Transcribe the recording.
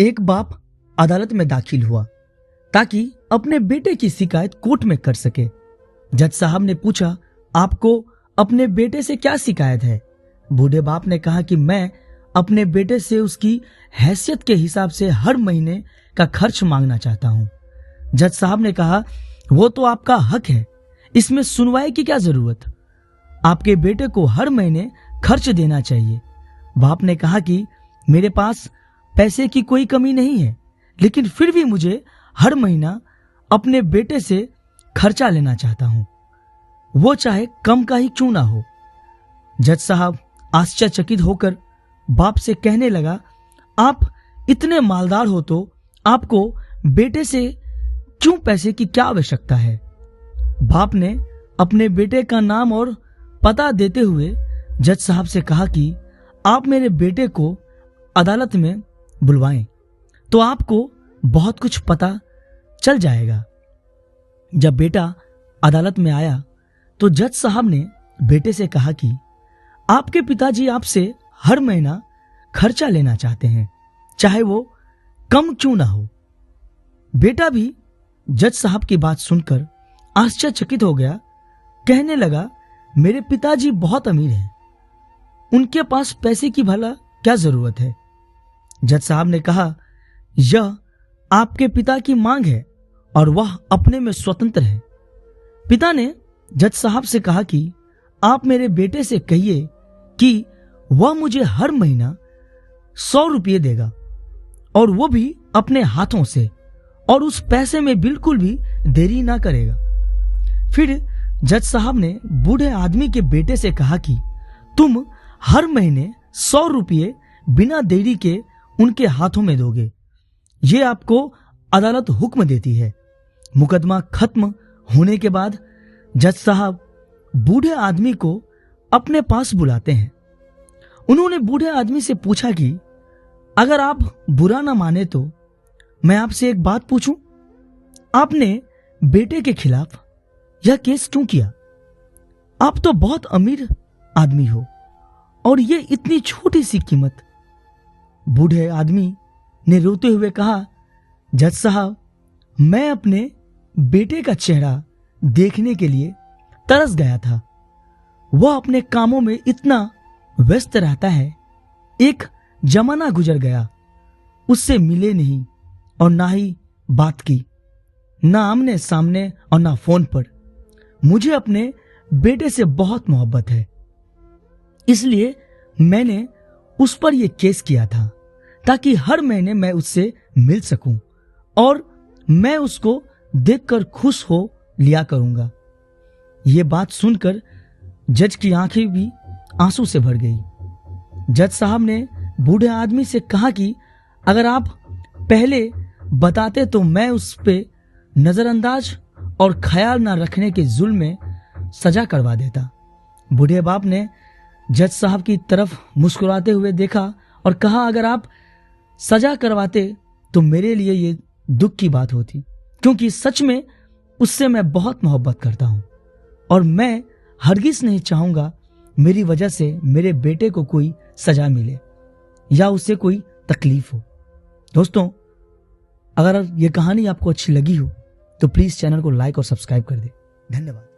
एक बाप अदालत में दाखिल हुआ ताकि अपने बेटे की शिकायत कोर्ट में कर सके। जज साहब ने पूछा, आपको अपने बेटे से क्या शिकायत है? बूढ़े बाप ने कहा कि मैं अपने बेटे से उसकी हैसियत के हिसाब से हर महीने का खर्च मांगना चाहता हूँ। जज साहब ने कहा, वो तो आपका हक है, इसमें सुनवाई की क्या जरूरत? आपके बेटे को हर महीने खर्च देना चाहिए। बाप ने कहा कि मेरे पास पैसे की कोई कमी नहीं है, लेकिन फिर भी मुझे हर महीना अपने बेटे से खर्चा लेना चाहता हूं, वो चाहे कम का ही क्यों ना हो। जज साहब आश्चर्यचकित होकर बाप से कहने लगा, आप इतने मालदार हो तो आपको बेटे से क्यों पैसे की क्या आवश्यकता है? बाप ने अपने बेटे का नाम और पता देते हुए जज साहब से कहा कि आप मेरे बेटे को अदालत में बुलवाएं तो आपको बहुत कुछ पता चल जाएगा। जब बेटा अदालत में आया तो जज साहब ने बेटे से कहा कि आपके पिताजी आपसे हर महीना खर्चा लेना चाहते हैं, चाहे वो कम क्यों ना हो। बेटा भी जज साहब की बात सुनकर आश्चर्यचकित हो गया, कहने लगा, मेरे पिताजी बहुत अमीर हैं, उनके पास पैसे की भला क्या जरूरत है? जज साहब ने कहा, यह आपके पिता की मांग है और वह अपने में स्वतंत्र है। पिता ने जज साहब से कहा कि आप मेरे बेटे से कहिए कि वह मुझे हर महीना 100 रुपये देगा, और वो भी अपने हाथों से, और उस पैसे में बिल्कुल भी देरी ना करेगा। फिर जज साहब ने बूढ़े आदमी के बेटे से कहा कि तुम हर महीने 100 रुपये बिना देरी के उनके हाथों में दोगे, ये आपको अदालत हुक्म देती है। मुकदमा खत्म होने के बाद जज साहब बूढ़े आदमी को अपने पास बुलाते हैं। उन्होंने बूढ़े आदमी से पूछा कि अगर आप बुरा ना माने तो मैं आपसे एक बात पूछूं, आपने बेटे के खिलाफ यह केस क्यों किया? आप तो बहुत अमीर आदमी हो और ये इतनी छोटी सी कीमत। बूढ़े आदमी ने रोते हुए कहा, जज साहब, मैं अपने बेटे का चेहरा देखने के लिए तरस गया था। वह अपने कामों में इतना व्यस्त रहता है, एक जमाना गुजर गया, उससे मिले नहीं और ना ही बात की, ना आमने सामने और ना फोन पर। मुझे अपने बेटे से बहुत मोहब्बत है, इसलिए मैंने उस पर यह केस किया था ताकि हर महीने मैं उससे मिल सकूं और मैं उसको देखकर खुश हो लिया करूंगा। ये बात सुनकर जज की आंखें भी आंसू से भर गई। जज साहब ने बूढ़े आदमी से कहा कि अगर आप पहले बताते तो मैं उस पे नजरअंदाज और ख्याल ना रखने के जुल्म में सजा करवा देता। बूढ़े बाप ने जज साहब की तरफ मुस्कुराते हुए देखा और कहा, अगर आप सजा करवाते तो मेरे लिए ये दुख की बात होती, क्योंकि सच में उससे मैं बहुत मोहब्बत करता हूं और मैं हरगिज नहीं चाहूंगा मेरी वजह से मेरे बेटे को कोई सजा मिले या उसे कोई तकलीफ हो। दोस्तों, अगर ये कहानी आपको अच्छी लगी हो तो प्लीज चैनल को लाइक और सब्सक्राइब कर दे। धन्यवाद।